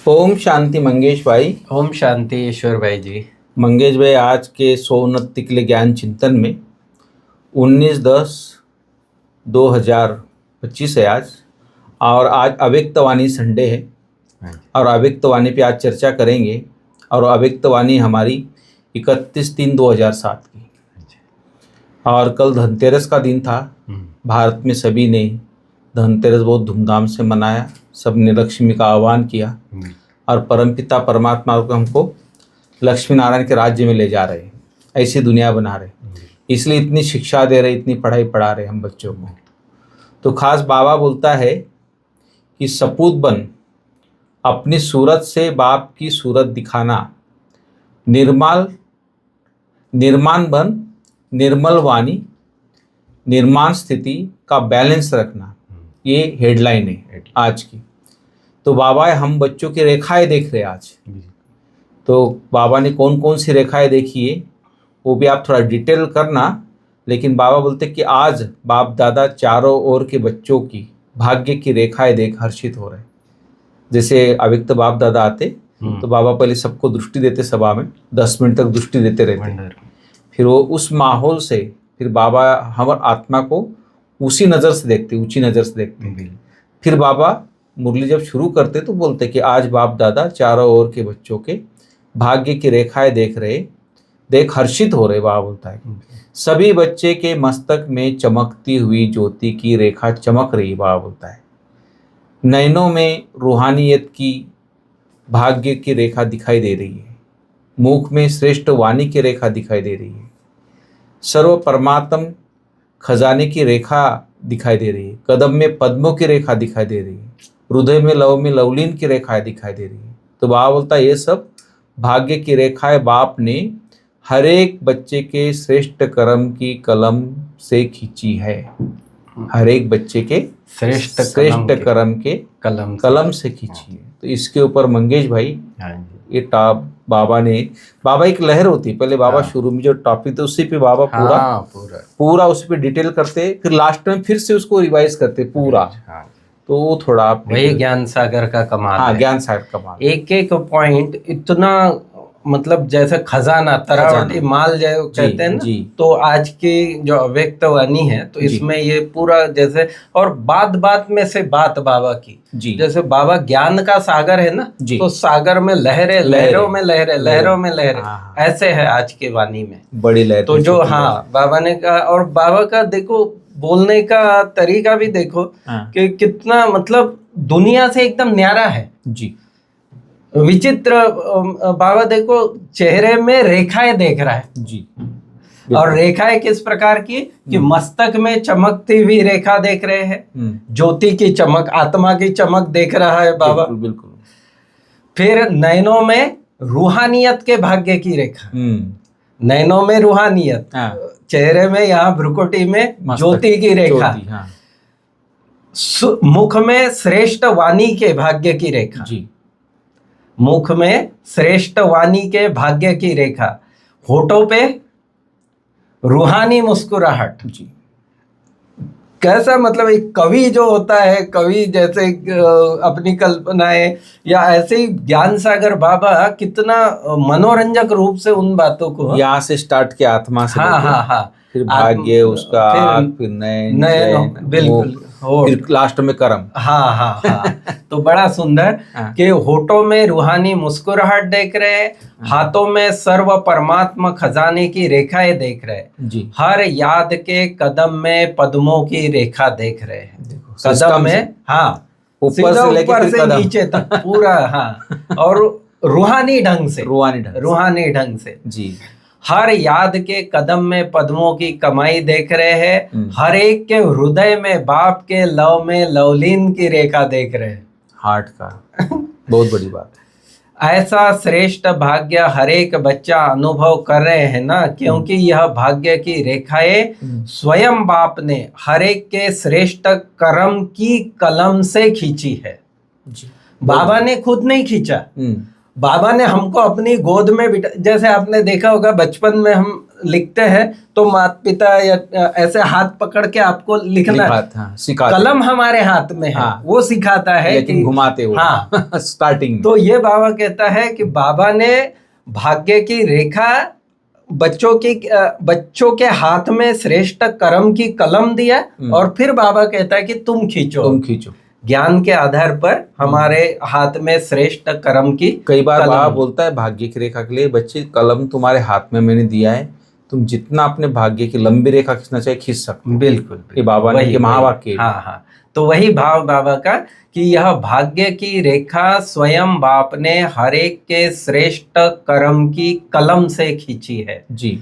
ओम शांति मंगेश भाई। ओम शांति ईश्वर भाई जी। मंगेश भाई, आज के सोउन्नति के लिए ज्ञान चिंतन में 19/10/2025 है आज, और आज अव्यक्तवाणी संडे है और अव्यक्तवाणी पे आज चर्चा करेंगे। और अव्यक्तवाणी हमारी 31/3/2007 की, और कल धनतेरस का दिन था। भारत में सभी ने धनतेरस बहुत धूमधाम से मनाया, सबने लक्ष्मी का आह्वान किया और परमपिता परमात्मा को हमको लक्ष्मी नारायण के राज्य में ले जा रहे हैं, ऐसी दुनिया बना रहे, इसलिए इतनी शिक्षा दे रहे, इतनी पढ़ाई पढ़ा रहे हम बच्चों को। तो खास बाबा बोलता है कि सपूत बन, अपनी सूरत से बाप की सूरत दिखाना, निर्माण बन, निर्मल वाणी, निर्माण स्थिति का बैलेंस रखना, ये हेडलाइन है आज की। तो बाबा हम बच्चों की रेखाएं देख रहे हैं आज। तो बाबा ने कौन कौन सी रेखाएं देखी है वो भी आप थोड़ा डिटेल करना, लेकिन बाबा बोलते कि आज बाप दादा चारों ओर के बच्चों की भाग्य की रेखाएं देख हर्षित हो रहे। जैसे अव्यक्त बाप दादा आते तो बाबा पहले सबको दृष्टि देते, सभा में 10 मिनट तक दृष्टि देते रहते, फिर वो उस माहौल से फिर बाबा हम आत्मा को उसी नज़र से देखते, ऊंची नज़र से देखते। फिर बाबा मुरली जब शुरू करते तो बोलते कि आज बाप दादा चारों ओर के बच्चों के भाग्य की रेखाएं देख रहे, देख हर्षित हो रहे। बाबा बोलता है सभी बच्चे के मस्तक में चमकती हुई ज्योति की रेखा चमक रही। बाबा बोलता है नयनों में रूहानियत की भाग्य की रेखा दिखाई दे रही है, मुख में श्रेष्ठ वाणी की रेखा दिखाई दे रही है, सर्व परमात्म खजाने की रेखा दिखाई दे रही है, कदम में पद्मों की रेखा दिखाई दे रही है, हृदय में लवलीन की रेखाएं दिखाई दे रही है। तो बाबा बोलता है ये सब भाग्य की रेखाएं बाप ने हर एक बच्चे के श्रेष्ठ कर्म की कलम से खींची है। हर एक बच्चे के श्रेष्ठ कर्म के कलम से खींची है। तो इसके ऊपर मंगेश भाई ये टॉप बाबा एक लहर होती है। पहले बाबा शुरू में जो टॉपिक थे उसी पे बाबा पूरा उस पे डिटेल करते, फिर लास्ट में फिर से उसको रिवाइज करते पूरा। तो वो थोड़ा वही ज्ञान सागर का कमाल है। ज्ञान सागर का कमाल, एक एक पॉइंट इतना मतलब जैसे खजाना तरावटी माल जो कहते हैं ना, तो आज की जो अव्यक्तवाणी है तो इसमें ये पूरा जैसे, और बात में से बात बाबा की, जैसे बाबा ज्ञान का सागर है ना, तो सागर में लहरें, लहरों में लहरें, ऐसे है आज की वाणी में बड़ी लहर। तो जो बाबा ने कहा, और बाबा का देखो बोलने का तरीका भी देखो कि कितना मतलब दुनिया से एकदम न्यारा है जी। विचित्र बाबा देखो चेहरे में रेखाएं देख रहा है जी, और रेखाएं किस प्रकार की कि मस्तक में चमकती हुई रेखा देख रहे हैं, ज्योति की चमक, आत्मा की चमक देख रहा है बाबा। बिल्कुल। फिर नयनों में रूहानियत के भाग्य की रेखा, नयनों में रूहानियत, चेहरे में यहाँ भ्रुकुटी में ज्योति की रेखा, मुख में श्रेष्ठ वाणी के भाग्य की रेखा जी, मुख में श्रेष्ठ वाणी के भाग्य की रेखा, होठों पे रूहानी मुस्कुराहट जी। कैसा मतलब एक कवि जो होता है, कवि जैसे अपनी कल्पनाएं, या ऐसे ही ज्ञान सागर बाबा कितना मनोरंजक रूप से उन बातों को यहाँ से स्टार्ट किया, आत्मा से फिर भाग्य उसका, फिर नयन, बिल्कुल, फिर लास्ट में कर्म। तो बड़ा सुंदर कि होठों में रूहानी मुस्कुराहट देख रहे, हाथों में सर्व परमात्मा खजाने की रेखाएं देख रहे, हर याद के कदम में पद्मों की रेखा देख रहे हैं। कदम में ऊपर से नीचे तक पूरा और रूहानी ढंग से जी। हर याद के कदम में पद्मों की कमाई देख रहे हैं, हर एक के हृदय में बाप के लव में लवलीन की रेखा देख रहे हैं, हार्ट का। बहुत बड़ी बात। ऐसा श्रेष्ठ भाग्य हर एक बच्चा अनुभव कर रहे हैं ना, क्योंकि यह भाग्य की रेखाएं स्वयं बाप ने हर एक के श्रेष्ठ कर्म की कलम से खींची है। बाबा ने खुद नहीं खींचा, बाबा ने हमको अपनी गोद में बिठा, जैसे आपने देखा होगा बचपन में हम लिखते हैं तो माता पिता या ऐसे हाथ पकड़ के आपको लिखना, हाँ, सिखाते, कलम हमारे हाथ में है, हाँ, वो सिखाता है, लेकिन घुमाते हो, हाँ स्टार्टिंग। तो ये बाबा कहता है कि बाबा ने भाग्य की रेखा बच्चों के हाथ में श्रेष्ठ कर्म की कलम दिया, और फिर बाबा कहता है कि तुम खींचो। ज्ञान के आधार पर हमारे हाथ में श्रेष्ठ कर्म की, कई बार बाबा बोलता है भाग्य की रेखा के लिए, बच्चे कलम तुम्हारे हाथ में मैंने दिया है, तुम जितना अपने भाग्य की लंबी रेखा खींचना चाहिए खींच सकते। बिल्कुल, ये बाबा ने महावाक्य। हाँ, तो वही भाव बाबा का कि यह भाग्य की रेखा स्वयं बाप ने हर एक के श्रेष्ठ कर्म की कलम से खींची है जी।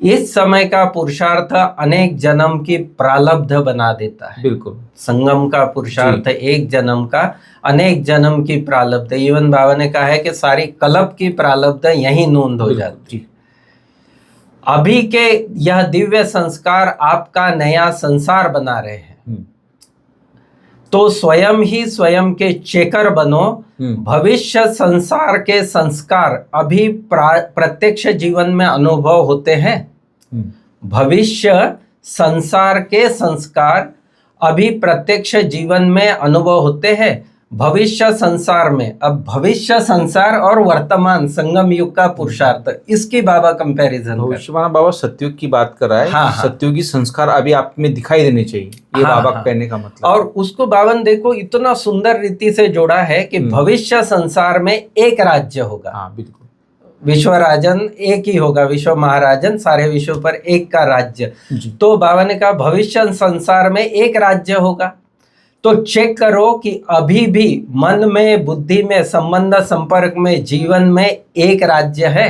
इस समय का पुरुषार्थ अनेक जन्म की प्रारब्ध बना देता है। बिल्कुल, संगम का पुरुषार्थ एक जन्म का अनेक जन्म की प्रारब्ध, इवन बाबा ने कहा है कि सारी कल्प की प्रारब्ध यही नोंद हो जाती। अभी के यह दिव्य संस्कार आपका नया संसार बना रहे हैं, तो स्वयं ही स्वयं के चेकर बनो। भविष्य संसार के संस्कार अभी प्रत्यक्ष जीवन में अनुभव होते हैं। भविष्य संसार के संस्कार अभी प्रत्यक्ष जीवन में अनुभव होते हैं। भविष्य संसार में, अब भविष्य संसार और वर्तमान संगम युग का पुरुषार्थ, इसकी बाबा कंपैरिजन, भविष्यवाणी बाबा सतयुग की बात कर रहा है। हाँ, सतयुगी संस्कार अभी आप में दिखाई देने चाहिए, ये बाबा कहने का मतलब। और उसको बाबा ने देखो इतना सुंदर रीति से जोड़ा है कि भविष्य संसार में एक राज्य होगा। हाँ, बिल्कुल, विश्व राजन एक ही होगा, विश्व महाराजन, सारे विश्व पर एक का राज्य। तो बाबा ने कहा भविष्य संसार में एक राज्य होगा। तो चेक करो कि अभी भी मन में, बुद्धि में, संबंध संपर्क में, जीवन में एक राज्य है।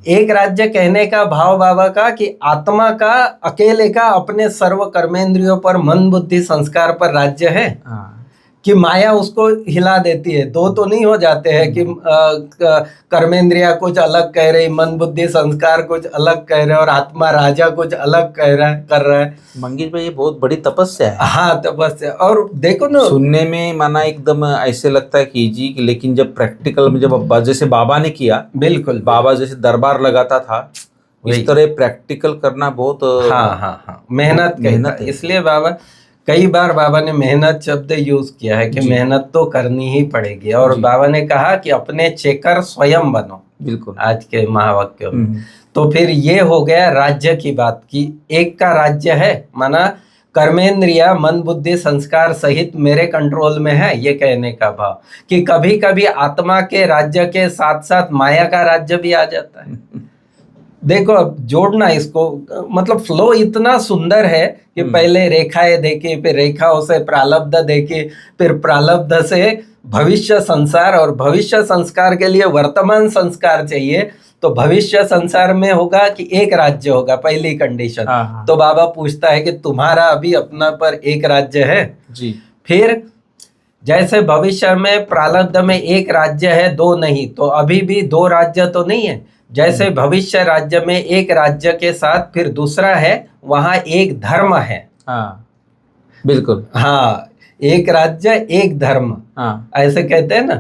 एक राज्य कहने का भाव बाबा का कि आत्मा का अकेले का अपने सर्व कर्मेंद्रियों पर, मन बुद्धि संस्कार पर राज्य है। कि माया उसको हिला देती है, दो तो नहीं हो जाते हैं कि कर्मेंद्रिया कुछ अलग कह रही, मन बुद्धि संस्कार कुछ अलग कह रहे, और आत्मा राजा कुछ अलग कर रहा है। मंगेश भाई, ये बहुत बड़ी तपस्या है। हाँ, तपस्या। और देखो ना, सुनने में माना एकदम ऐसे लगता है कि इजी, लेकिन जब प्रैक्टिकल में, जब जैसे बाबा ने किया, बिल्कुल बाबा जैसे दरबार लगाता था, इस तरह प्रैक्टिकल करना बहुत हाँ मेहनत है। इसलिए बाबा कई बार बाबा ने मेहनत शब्द यूज किया है कि मेहनत तो करनी ही पड़ेगी। और बाबा ने कहा कि अपने चेकर स्वयं बनो, बिल्कुल, आज के महावाक्यों में। तो फिर ये हो गया राज्य की बात की, एक का राज्य है, माना कर्मेंद्रिया, मन बुद्धि संस्कार सहित मेरे कंट्रोल में है, ये कहने का भाव। कि कभी कभी आत्मा के राज्य के साथ साथ माया का राज्य भी आ जाता है। देखो अब जोड़ना इसको, मतलब फ्लो इतना सुंदर है कि पहले रेखाएं देखी, फिर रेखाओं से प्रारब्ध देखी, फिर प्रारब्ध से भविष्य संसार, और भविष्य संस्कार के लिए वर्तमान संस्कार चाहिए। तो भविष्य संसार में होगा कि एक राज्य होगा, पहली कंडीशन। तो बाबा पूछता है कि तुम्हारा अभी अपना पर एक राज्य है जी। फिर जैसे भविष्य में प्रारब्ध में एक राज्य है, दो नहीं, तो अभी भी दो राज्य तो नहीं है। जैसे भविष्य राज्य में एक राज्य के साथ फिर दूसरा है, वहां एक धर्म है। हाँ, बिल्कुल, हाँ, एक राज्य एक धर्म, हाँ, ऐसे कहते हैं ना।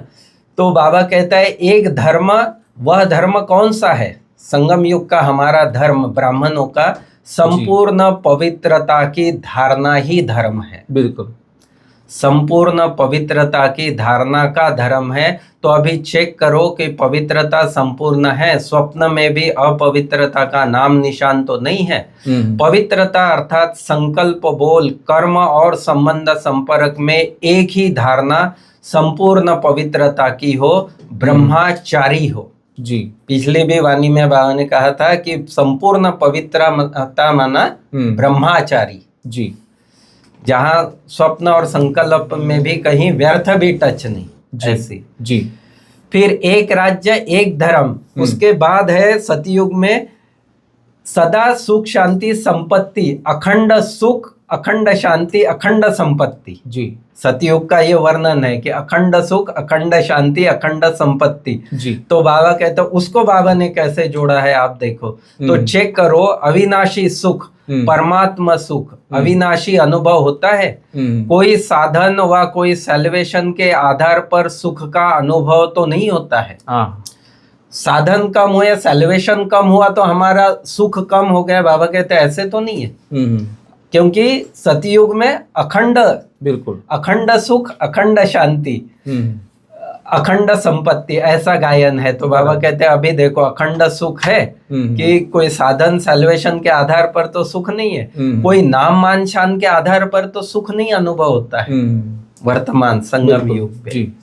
तो बाबा कहता है एक धर्म, वह धर्म कौन सा है? संगम युग का हमारा धर्म, ब्राह्मणों का संपूर्ण पवित्रता की धारणा ही धर्म है। बिल्कुल, संपूर्ण पवित्रता की धारणा का धर्म है। तो अभी चेक करो कि पवित्रता संपूर्ण है, स्वप्न में भी अपवित्रता का नाम निशान तो नहीं है। पवित्रता अर्थात संकल्प, बोल, कर्म और संबंध संपर्क में एक ही धारणा संपूर्ण पवित्रता की हो, ब्रह्मचारी हो जी। पिछली भी वाणी में बाबा ने कहा था कि संपूर्ण पवित्रता माना ब्रह्मचारी जी, जहाँ स्वप्न और संकल्प में भी कहीं व्यर्थ भी टच नहीं, ऐसी जी। फिर एक राज्य एक धर्म, उसके बाद है सतयुग में सदा सुख शांति संपत्ति, अखंड सुख अखंड शांति अखंड संपत्ति जी। सतयुग का ये वर्णन है कि अखंड सुख अखंड शांति अखंड संपत्ति जी। तो बाबा कहते उसको बाबा ने कैसे जोड़ा है आप देखो तो चेक करो। अविनाशी सुख, परमात्मा सुख, अविनाशी अनुभव होता है। कोई साधन व कोई सेल्वेशन के आधार पर सुख का अनुभव तो नहीं होता है। साधन कम हुए, सेल्वेशन कम हुआ तो हमारा सुख कम हो गया। बाबा कहते हैं ऐसे तो नहीं है, क्योंकि सतयुग में अखंड, बिल्कुल अखंड सुख, अखंड शांति, अखंड संपत्ति, ऐसा गायन है। तो बाबा कहते हैं अभी देखो अखंड सुख है कि कोई साधन सेल्वेशन के आधार पर तो सुख नहीं है, कोई नाम मान शान के आधार पर तो सुख नहीं अनुभव होता है वर्तमान संगम युग में।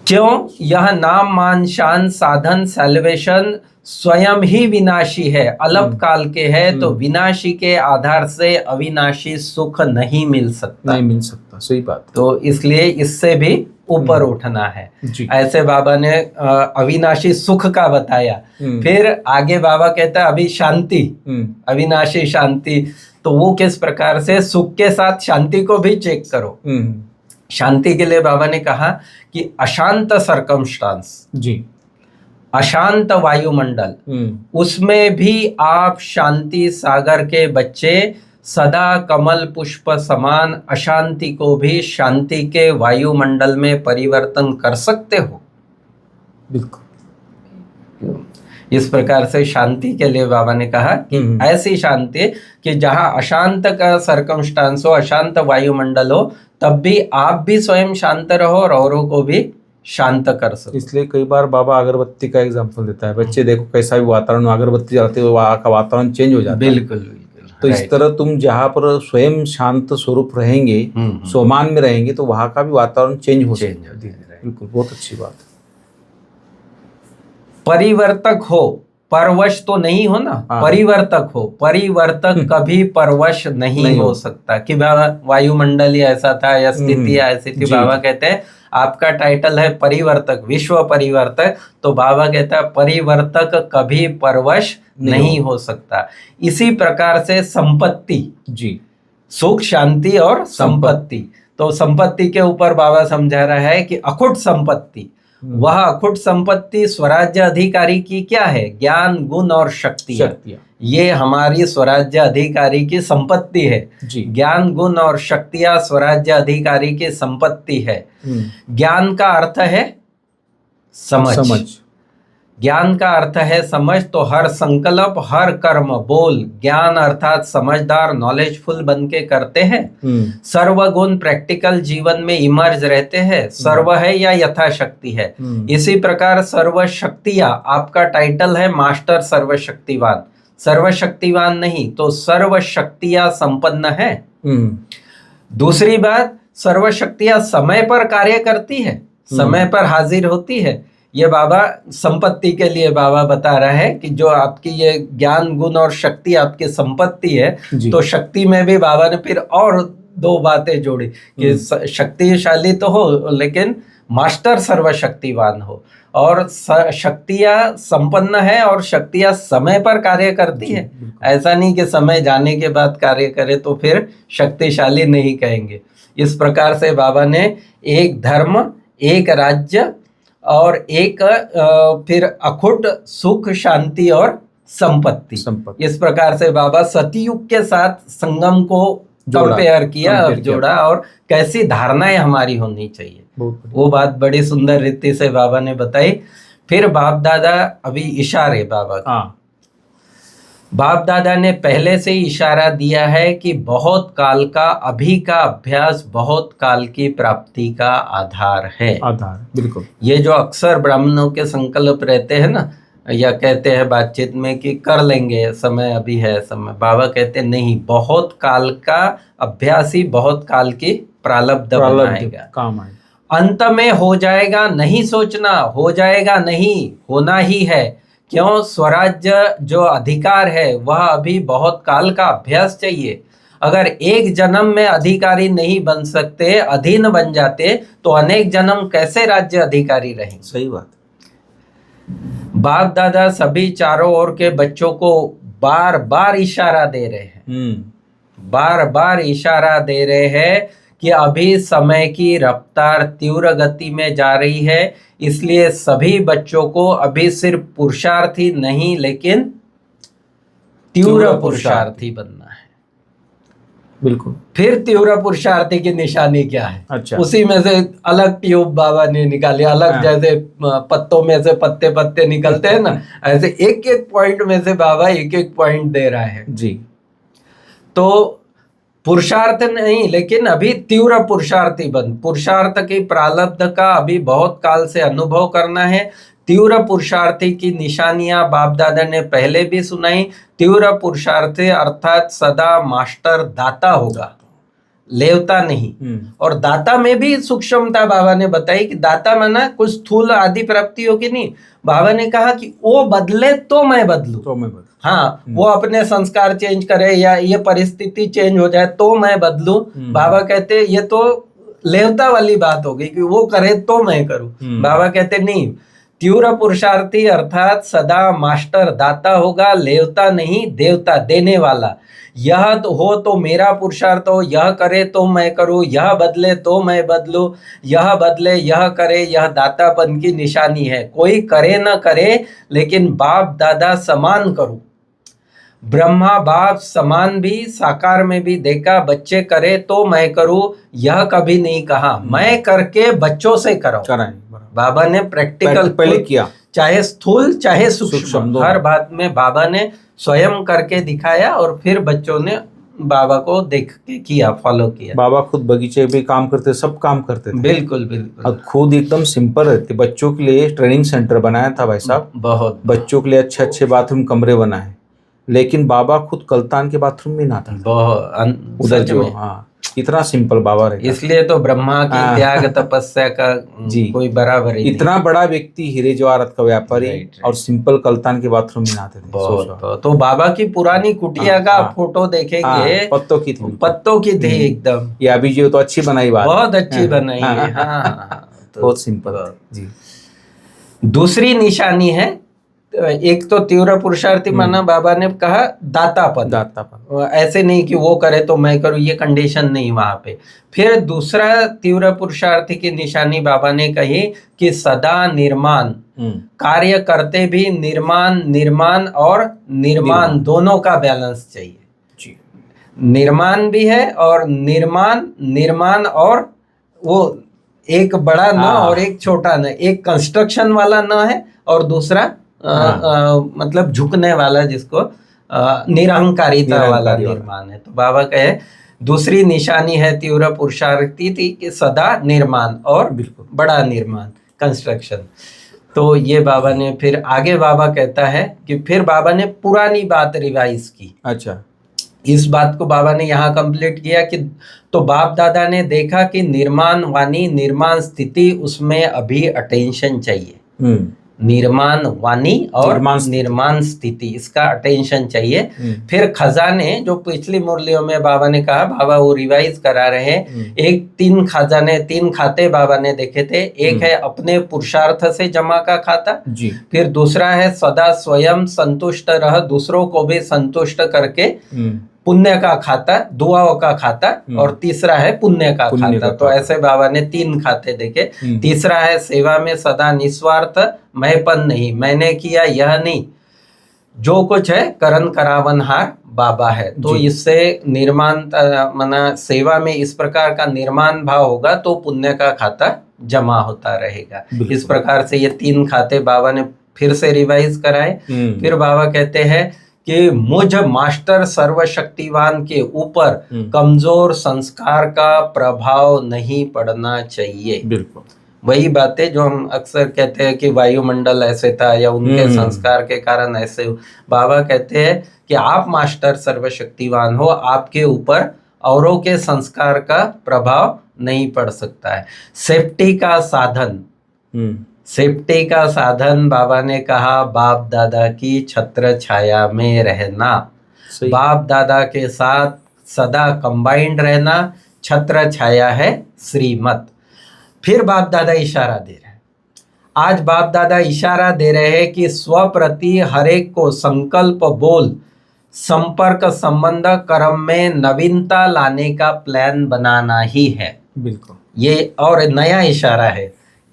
क्यों? यह नाम मान शान साधन सेल्वेशन स्वयं ही विनाशी है, अल्प काल के है, तो विनाशी के आधार से अविनाशी सुख नहीं मिल सकता, नहीं मिल सकता। सही बात। तो इसलिए इससे भी ऊपर उठना है। ऐसे बाबा ने अविनाशी सुख का बताया। फिर आगे बाबा कहता है अभी शांति, अविनाशी शांति, तो वो किस प्रकार से, सुख के साथ शांति को भी चेक करो। शांति के लिए बाबा ने कहा कि अशांत सर्कमस्टांस, जी, अशांत वायुमंडल, उसमें भी आप शांति सागर के बच्चे सदा कमल पुष्प समान अशांति को भी शांति के वायुमंडल में परिवर्तन कर सकते हो। बिल्कुल। इस प्रकार से शांति के लिए बाबा ने कहा कि ऐसी शांति कि जहां अशांत का सर्कमस्टांस हो, अशांत वायुमंडल हो, तब भी आप भी स्वयं शांत रहो और औरों को भी शांत कर सको। इसलिए कई बार बाबा अगरबत्ती का एग्जाम्पल देता है, बच्चे देखो कैसा भी वातावरण, अगरबत्ती जलाते हुए वहाँ का वातावरण चेंज हो जाता है। बिल्कुल। तो इस तरह तुम जहाँ पर स्वयं शांत स्वरूप रहेंगे, सोमान में रहेंगे, तो वहाँ का भी वातावरण चेंज हो जाएगा। बिल्कुल, बहुत अच्छी बात। परिवर्तक हो, परवश तो नहीं हो ना, परिवर्तक हो। परिवर्तक कभी परवश नहीं हो सकता कि वायुमंडल ही ऐसा था या स्थिति ऐसी थी। बाबा कहते हैं आपका टाइटल है परिवर्तक, विश्व परिवर्तक, तो बाबा कहता है परिवर्तक कभी परवश नहीं हो सकता। इसी प्रकार से संपत्ति, जी, सुख, शांति और संपत्ति। तो संपत्ति के ऊपर बाबा समझा रहा है कि अखुट संपत्ति, वह अखुट संपत्ति स्वराज्य अधिकारी की क्या है? ज्ञान, गुण और शक्तियां। ये हमारी स्वराज्य अधिकारी की संपत्ति है। ज्ञान, गुण और शक्तियां स्वराज्य अधिकारी की संपत्ति है। ज्ञान का अर्थ है समझ। ज्ञान का अर्थ है समझ, तो हर संकल्प, हर कर्म, बोल ज्ञान अर्थात समझदार, नॉलेजफुल बन के करते हैं। सर्वगुण प्रैक्टिकल जीवन में इमर्ज रहते हैं। सर्व है या यथाशक्ति है। इसी प्रकार सर्वशक्तियां, आपका टाइटल है मास्टर सर्वशक्तिवान। सर्वशक्तिवान नहीं तो सर्वशक्तियां संपन्न है। दूसरी बात, सर्वशक्तियां समय पर कार्य करती है, समय पर हाजिर होती है। ये बाबा संपत्ति के लिए बाबा बता रहा है कि जो आपकी ये ज्ञान, गुण और शक्ति आपकी संपत्ति है, तो शक्ति में भी बाबा ने फिर और दो बातें जोड़ी कि शक्तिशाली तो हो लेकिन मास्टर सर्वशक्तिवान हो, और शक्तियां संपन्न है और शक्तियां समय पर कार्य करती है। ऐसा नहीं कि समय जाने के बाद कार्य करे तो फिर शक्तिशाली नहीं कहेंगे। इस प्रकार से बाबा ने एक धर्म, एक राज्य और एक फिर अखुट सुख, शांति और संपत्ति। इस प्रकार से बाबा सतयुग के साथ संगम को कंपेयर किया और जोड़ा, और कैसी धारणाएं हमारी होनी चाहिए वो बात बड़ी सुंदर रीति से बाबा ने बताई। फिर बाप दादा, अभी इशारे बाबा, बाप दादा ने पहले से ही इशारा दिया है कि बहुत काल का, अभी का अभ्यास बहुत काल की प्राप्ति का आधार है। आधार, बिल्कुल। ये जो अक्सर ब्राह्मणों के संकल्प रहते हैं ना, या कहते हैं बातचीत में कि कर लेंगे, समय अभी है समय, बाबा कहते नहीं, बहुत काल का अभ्यास ही बहुत काल की प्रारब्ध बनाएगा, काम आएगा। अंत में हो जाएगा नहीं सोचना, हो जाएगा नहीं, होना ही है। क्यों? स्वराज्य जो अधिकार है वह अभी बहुत काल का अभ्यास चाहिए। अगर एक जन्म में अधिकारी नहीं बन सकते, अधीन बन जाते, तो अनेक जन्म कैसे राज्य अधिकारी रहेंगे? सही बात। बाप दादा सभी चारों ओर के बच्चों को बार बार इशारा दे रहे हैं, बार बार इशारा दे रहे हैं कि अभी समय की रफ्तार तीव्र गति में जा रही है, इसलिए सभी बच्चों को अभी सिर्फ पुरुषार्थी नहीं लेकिन तीव्र पुरुषार्थी बनना है। बिल्कुल। फिर तीव्र पुरुषार्थी की निशानी क्या है? अच्छा। उसी में से अलग ट्यूब बाबा ने निकाली, अलग हाँ। जैसे पत्तों में से पत्ते पत्ते निकलते हैं ना, ऐसे एक एक पॉइंट में से बाबा एक एक पॉइंट दे रहा है जी। तो पुरुषार्थ नहीं, लेकिन अभी तीव्र पुरुषार्थी बन, पुरुषार्थ की प्रारब्ध का अभी बहुत काल से अनुभव करना है। तीव्र पुरुषार्थी की निशानियां बाप दादा ने पहले भी सुनाई। तीव्र पुरुषार्थी अर्थात सदा मास्टर दाता होगा, लेवता नहीं। और दाता में भी सूक्ष्मता बाबा ने बताई कि दाता माना कुछ स्थूल आदि प्राप्ति होगी नहीं। बाबा ने कहा कि वो बदले तो मैं बदलूं, हाँ, वो अपने संस्कार चेंज करे या ये परिस्थिति चेंज हो जाए तो मैं बदलूं। बाबा कहते ये तो लेवता वाली बात हो गई कि वो करे तो मैं करूं। बाबा कहते नहीं, तीव्र पुरुषार्थी अर्थात सदा मास्टर दाता होगा, लेवता नहीं, देवता देने वाला। यह तो हो तो मेरा पुरुषार्थ हो, यह करे तो मैं करूं, यह बदले तो मैं बदलूं, यह बदले यह करे, यह दातापन की निशानी है। कोई करे न करे लेकिन बाप दादा समान करूं। ब्रह्मा बाप समान भी साकार में भी देखा, बच्चे करे तो मैं करूं, यह कभी नहीं कहा मैं करके बच्चों से कराऊं। बाबा ने प्रैक्टिकल पहले किया, चाहे स्थूल चाहे सूक्ष्म, हर बात में बाबा ने स्वयं करके दिखाया और फिर बच्चों ने बाबा को देख के किया, फॉलो किया। बाबा खुद बगीचे में काम करते, सब काम करते थे। बिल्कुल बिल्कुल। और खुद एकदम सिंपल रहते। बच्चों के लिए ट्रेनिंग सेंटर बनाया था भाई साहब, बहुत। बच्चों के लिए अच्छे अच्छे बाथरूम कमरे बनाए, लेकिन बाबा खुद कलतान के बाथरूम में नहाता था। बहुत उधर जो, हाँ, इतना सिंपल बाबा रहता। इसलिए तो ब्रह्मा की त्याग तपस्या का जी कोई बराबर ही इतना नहीं। बड़ा व्यक्ति, हीरे जवाहरात का व्यापारी, और सिंपल कलतान के बाथरूम में नहाते थे। बहुत। तो बाबा की पुरानी कुटिया का फोटो देखेंगे, पत्तों की थी, पत्तों की थी एकदम। ये अभी जो तो अच्छी बनाई बात, बहुत अच्छी बनाई है, हाँ। बहुत सिंपल जी। दूसरी निशानी है, एक तो तीव्र पुरुषार्थी माना बाबा ने कहा दातापन, ऐसे नहीं कि वो करे तो मैं करूं, ये कंडीशन नहीं वहां पे। फिर दूसरा तीव्र पुरुषार्थी की निशानी बाबा ने कही कि सदा निर्माण, कार्य करते भी निर्माण और निर्माण दोनों का बैलेंस चाहिए जी। निर्माण भी है और निर्माण और वो एक बड़ा न और एक छोटा न, एक कंस्ट्रक्शन वाला न है और दूसरा मतलब झुकने वाला, जिसको निरहंकारिता वाला निर्माण है। तो बाबा कहे दूसरी निशानी है तीव्र पुरुषार्थी थी कि सदा निर्माण और बड़ा निर्माण, कंस्ट्रक्शन। तो ये बाबा ने फिर आगे बाबा कहता है कि फिर बाबा ने पुरानी बात रिवाइज की। अच्छा, इस बात को बाबा ने यहाँ कंप्लीट किया कि तो बाप दादा ने देखा कि निर्माण वाणी, निर्माण स्थिति, उसमें अभी अटेंशन चाहिए। निर्माण वाणी और निर्माण स्थिति, इसका अटेंशन चाहिए। फिर खजाने, जो पिछली मुरलियों में बाबा ने कहा, बाबा वो रिवाइज करा रहे हैं। एक 3 खजाने, 3 खाते बाबा ने देखे थे। एक है अपने पुरुषार्थ से जमा का खाता जी। फिर दूसरा है सदा स्वयं संतुष्ट रह, दूसरों को भी संतुष्ट करके पुण्य का खाता, दुआओं का खाता, और तीसरा है पुण्य का खाता। तो ऐसे बाबा ने 3 खाते देखे। तीसरा है सेवा में सदा निस्वार्थ, मैंपन नहीं, मैंने किया यह नहीं, जो कुछ है करन करावनहार बाबा है। तो इससे निर्माण माना सेवा में इस प्रकार का निर्माण भाव होगा तो पुण्य का खाता जमा होता रहेगा। इस प्रकार से ये 3 खाते बाबा ने फिर से रिवाइज कराए। फिर बाबा कहते हैं कि मुझ मास्टर सर्वशक्तिवान के ऊपर कमजोर संस्कार का प्रभाव नहीं पड़ना चाहिए। बिल्कुल वही बातें जो हम अक्सर कहते हैं कि वायुमंडल ऐसे था या उनके संस्कार के कारण ऐसे। बाबा कहते हैं कि आप मास्टर सर्वशक्तिवान हो, आपके ऊपर औरों के संस्कार का प्रभाव नहीं पड़ सकता है। सेफ्टी का साधन, सेफ्टी का साधन बाबा ने कहा बाप दादा की छत्र छाया में रहना, बाप दादा के साथ सदा कंबाइंड रहना, छत्र छाया है श्रीमत। फिर बाप दादा इशारा दे रहे हैं, आज बाप दादा इशारा दे रहे हैं कि स्वप्रति हरेक को संकल्प बोल संपर्क संबंध कर्म में नवीनता लाने का प्लान बनाना ही है। बिल्कुल ये और नया इशारा है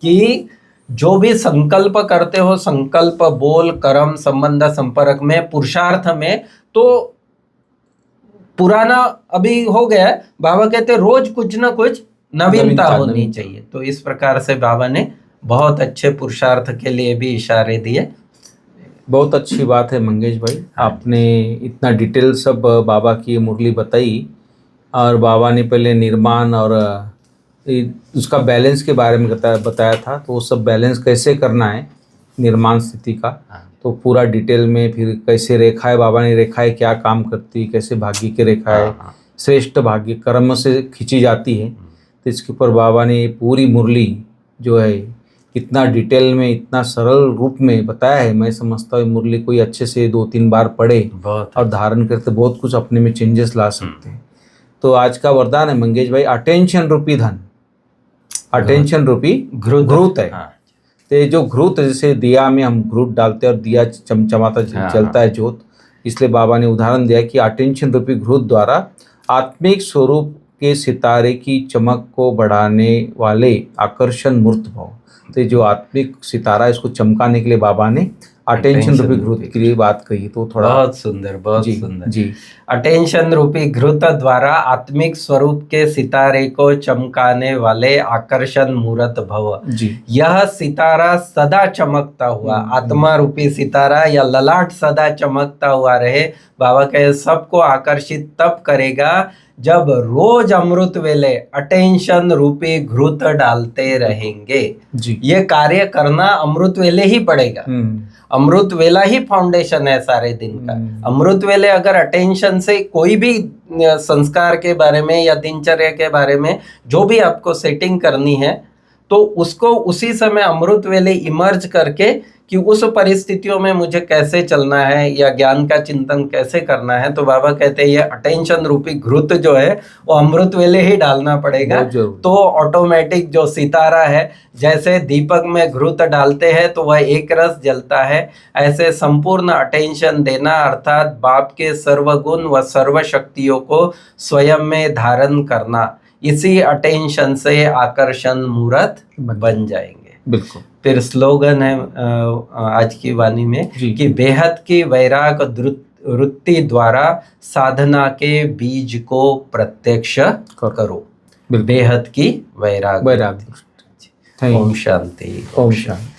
कि जो भी संकल्प करते हो, संकल्प बोल कर्म संबंध संपर्क में, पुरुषार्थ में, तो पुराना अभी हो गया है, बाबा कहते रोज कुछ ना कुछ नवीनता होनी चाहिए। तो इस प्रकार से बाबा ने बहुत अच्छे पुरुषार्थ के लिए भी इशारे दिए। बहुत अच्छी बात है मंगेश भाई, आपने इतना डिटेल सब बाबा की मुरली बताई, और बाबा ने पहले निर्माण और उसका बैलेंस के बारे में बताया था, तो वो सब बैलेंस कैसे करना है निर्माण स्थिति का, तो पूरा डिटेल में, फिर कैसे रेखाएं बाबा ने रेखाएं क्या काम करती, कैसे भाग्य की रेखाएं श्रेष्ठ भाग्य कर्म से खींची जाती है, तो इसके ऊपर बाबा ने पूरी मुरली जो है इतना डिटेल में इतना सरल रूप में बताया है। मैं समझता हूँ मुरली कोई अच्छे से 2-3 बार पढ़े और धारण करते बहुत कुछ अपने में चेंजेस ला सकते हैं। तो आज का वरदान है मंगेश भाई, अटेंशन रूपी धन, अटेंशन रूपी घृत है। तो जो घृत, जैसे दिया में हम घृत डालते हैं और दिया चमचमाता जलता है ज्योत, इसलिए बाबा ने उदाहरण दिया कि अटेंशन रूपी घृत द्वारा आत्मिक स्वरूप के सितारे की चमक को बढ़ाने वाले आकर्षण मूर्त भाव। तो जो आत्मिक सितारा है इसको चमकाने के लिए बाबा ने अटेंशन रूपी घृत की बात कही, तो थोड़ा बहुत सुंदर, बहुत सुंदर जी। अटेंशन रूपी घृत द्वारा आत्मिक स्वरूप के सितारे को चमकाने वाले आकर्षण मूर्त भव जी। यह सितारा सदा चमकता हुआ, आत्मा रूपी सितारा या ललाट सदा चमकता हुआ रहे। बाबा कहे सबको आकर्षित तब करेगा जब रोज अमृत वेले अटेंशन रूपी घृत डालते रहेंगे जी। ये कार्य करना अमृत वेले ही पड़ेगा। अमृत वेला ही फाउंडेशन है सारे दिन का। अमृत वेले अगर अटेंशन से कोई भी संस्कार के बारे में या दिनचर्या के बारे में जो भी आपको सेटिंग करनी है, तो उसको उसी समय अमृत वेले इमर्ज करके कि उस परिस्थितियों में मुझे कैसे चलना है या ज्ञान का चिंतन कैसे करना है, तो बाबा कहते हैं ये अटेंशन रूपी घृत जो है वो अमृत वेले ही डालना पड़ेगा। तो ऑटोमेटिक जो सितारा है, जैसे दीपक में घृत डालते हैं तो वह एक रस जलता है, ऐसे संपूर्ण अटेंशन देना अर्थात बाप के सर्वगुण व सर्व शक्तियों को स्वयं में धारण करना, इसी अटेंशन से आकर्षण मूर्त बन जाएंगे। बिल्कुल। फिर स्लोगन है आज की वाणी में कि बेहद की वैराग वृत्ति द्वारा साधना के बीज को प्रत्यक्ष करो। बेहद की वैराग। ओम शांति। ओम शांति।